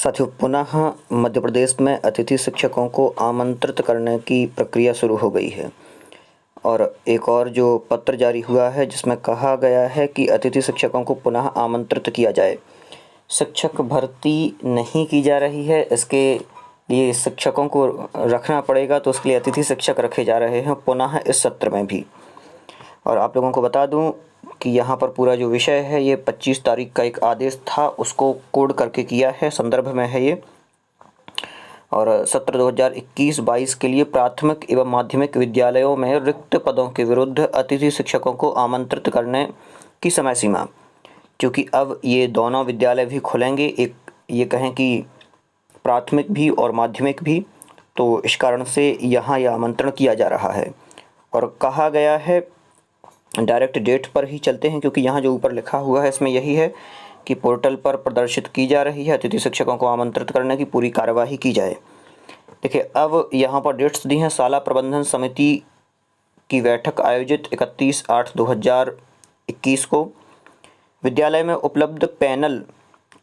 साथियों, पुनः मध्य प्रदेश में अतिथि शिक्षकों को आमंत्रित करने की प्रक्रिया शुरू हो गई है और एक और जो पत्र जारी हुआ है जिसमें कहा गया है कि अतिथि शिक्षकों को पुनः आमंत्रित किया जाए। शिक्षक भर्ती नहीं की जा रही है, इसके लिए शिक्षकों को रखना पड़ेगा, तो उसके लिए अतिथि शिक्षक रखे जा रहे हैं पुनः इस सत्र में भी। और आप लोगों को बता दूं कि यहाँ पर पूरा जो विषय है ये 25 तारीख का एक आदेश था, उसको कोड करके किया है, संदर्भ में है ये। और सत्र 2021-22 के लिए प्राथमिक एवं माध्यमिक विद्यालयों में रिक्त पदों के विरुद्ध अतिथि शिक्षकों को आमंत्रित करने की समय सीमा, क्योंकि अब ये दोनों विद्यालय भी खुलेंगे, एक ये कहें कि प्राथमिक भी और माध्यमिक भी, तो इस कारण से यहाँ यह आमंत्रण किया जा रहा है। और कहा गया है, डायरेक्ट डेट पर ही चलते हैं, क्योंकि यहाँ जो ऊपर लिखा हुआ है इसमें यही है कि पोर्टल पर प्रदर्शित की जा रही है, अतिथि शिक्षकों को आमंत्रित करने की पूरी कार्यवाही की जाए। देखिए, अब यहाँ पर डेट्स दी हैं। शाला प्रबंधन समिति की बैठक आयोजित 31/8/2021 को विद्यालय में उपलब्ध पैनल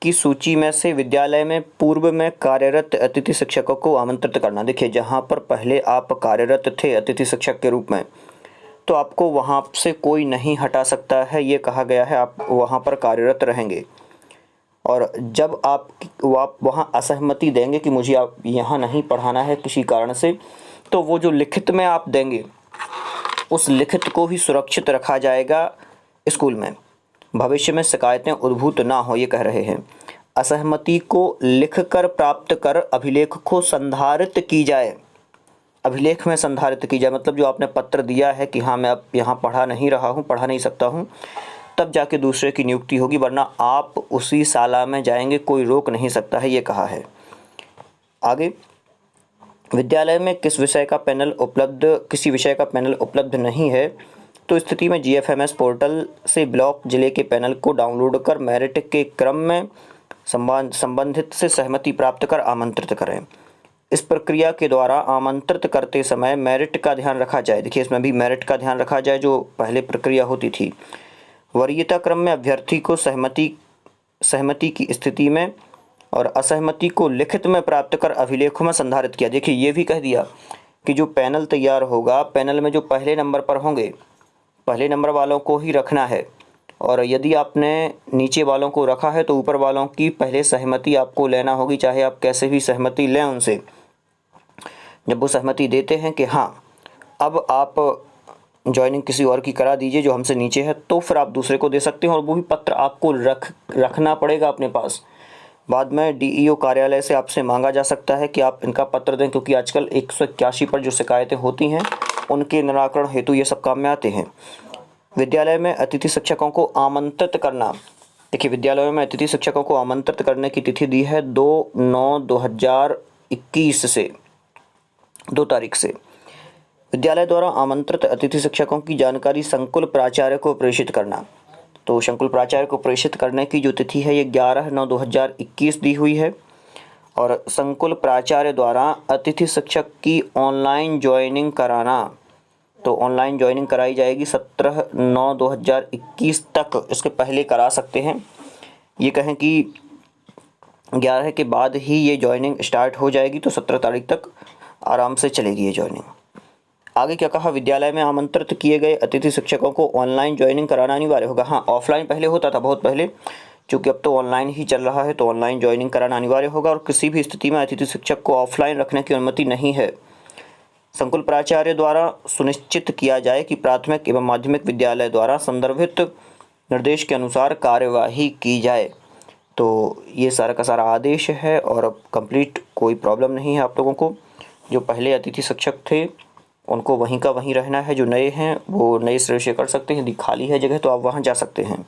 की सूची में से विद्यालय में पूर्व में कार्यरत अतिथि शिक्षकों को आमंत्रित करना। देखिए, जहाँ पर पहले आप कार्यरत थे अतिथि शिक्षक के रूप में, तो आपको वहाँ से कोई नहीं हटा सकता है, ये कहा गया है। आप वहाँ पर कार्यरत रहेंगे और जब आप वहाँ असहमति देंगे कि मुझे आप यहाँ नहीं पढ़ाना है किसी कारण से, तो वो जो लिखित में आप देंगे उस लिखित को ही सुरक्षित रखा जाएगा स्कूल में, भविष्य में शिकायतें उद्भूत ना हो, ये कह रहे हैं। असहमति को लिखकर प्राप्त कर अभिलेख को संधारित की जाए। अभिलेख में संधारित की जाए मतलब जो आपने पत्र दिया है कि हाँ मैं अब यहाँ पढ़ा नहीं रहा हूँ, पढ़ा नहीं सकता हूँ, तब जाके दूसरे की नियुक्ति होगी, वरना आप उसी शाला में जाएंगे, कोई रोक नहीं सकता है, ये कहा है। आगे, विद्यालय में किसी विषय का पैनल उपलब्ध नहीं है तो स्थिति में GFMS पोर्टल से ब्लॉक जिले के पैनल को डाउनलोड कर मेरिट के क्रम में संबंधित से सहमति प्राप्त कर आमंत्रित करें। इस प्रक्रिया के द्वारा आमंत्रित करते समय मेरिट का ध्यान रखा जाए। देखिए, इसमें भी मेरिट का ध्यान रखा जाए जो पहले प्रक्रिया होती थी। वरीयता क्रम में अभ्यर्थी को सहमति की स्थिति में और असहमति को लिखित में प्राप्त कर अभिलेखों में संधारित किया। देखिए, ये भी कह दिया कि जो पैनल तैयार होगा, पैनल में जो पहले नंबर पर होंगे, पहले नंबर वालों को ही रखना है, और यदि आपने नीचे वालों को रखा है तो ऊपर वालों की पहले सहमति आपको लेना होगी, चाहे आप कैसे भी सहमति लें उनसे। जब वो सहमति देते हैं कि हाँ अब आप ज्वाइनिंग किसी और की करा दीजिए जो हमसे नीचे है, तो फिर आप दूसरे को दे सकते हैं, और वो भी पत्र आपको रखना पड़ेगा अपने पास। बाद में DEO कार्यालय से आपसे मांगा जा सकता है कि आप इनका पत्र दें, क्योंकि आजकल 181 पर जो शिकायतें होती हैं उनके निराकरण हेतु ये सब काम में आते हैं। विद्यालय में अतिथि शिक्षकों को आमंत्रित करना। देखिए, विद्यालयों में अतिथि शिक्षकों को आमंत्रित करने की तिथि दी है 2/9/2021 से 2 तारीख से। विद्यालय द्वारा आमंत्रित अतिथि शिक्षकों की जानकारी संकुल प्राचार्य को प्रेषित करना। तो संकुल प्राचार्य को प्रेषित करने की जो तिथि है ये 11/9/2021 दी हुई है। और संकुल प्राचार्य द्वारा अतिथि शिक्षक की ऑनलाइन ज्वाइनिंग कराना, तो ऑनलाइन ज्वाइनिंग कराई जाएगी 17/9/2021 तक, इसके पहले करा सकते हैं। ये कहें कि 11 के बाद ही ये ज्वाइनिंग स्टार्ट हो जाएगी, तो 17 तारीख तक आराम से चलेगी ये ज्वाइनिंग। आगे क्या कहा, विद्यालय में आमंत्रित किए गए अतिथि शिक्षकों को ऑनलाइन ज्वाइनिंग कराना अनिवार्य होगा। हाँ, ऑफलाइन पहले होता था, बहुत पहले, चूँकि अब तो ऑनलाइन ही चल रहा है, तो ऑनलाइन ज्वाइनिंग कराना अनिवार्य होगा और किसी भी स्थिति में अतिथि शिक्षक को ऑफलाइन रखने की अनुमति नहीं है। संकुल प्राचार्य द्वारा सुनिश्चित किया जाए कि प्राथमिक एवं माध्यमिक विद्यालय द्वारा संदर्भित निर्देश के अनुसार कार्यवाही की जाए। तो ये सारा का सारा आदेश है और कंप्लीट, कोई प्रॉब्लम नहीं है आप लोगों को। जो पहले अतिथि शिक्षक थे उनको वहीं का वहीं रहना है, जो नए हैं वो नए सिरे से कर सकते हैं, यदि खाली है जगह तो आप वहाँ जा सकते हैं।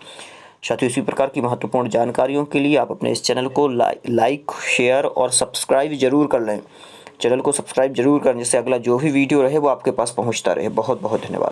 साथियों, इसी प्रकार की महत्वपूर्ण जानकारियों के लिए आप अपने इस चैनल को लाइक, शेयर और सब्सक्राइब जरूर कर लें। चैनल को सब्सक्राइब जरूर करें, जिससे अगला जो भी वीडियो रहे वो आपके पास पहुंचता रहे। बहुत बहुत धन्यवाद।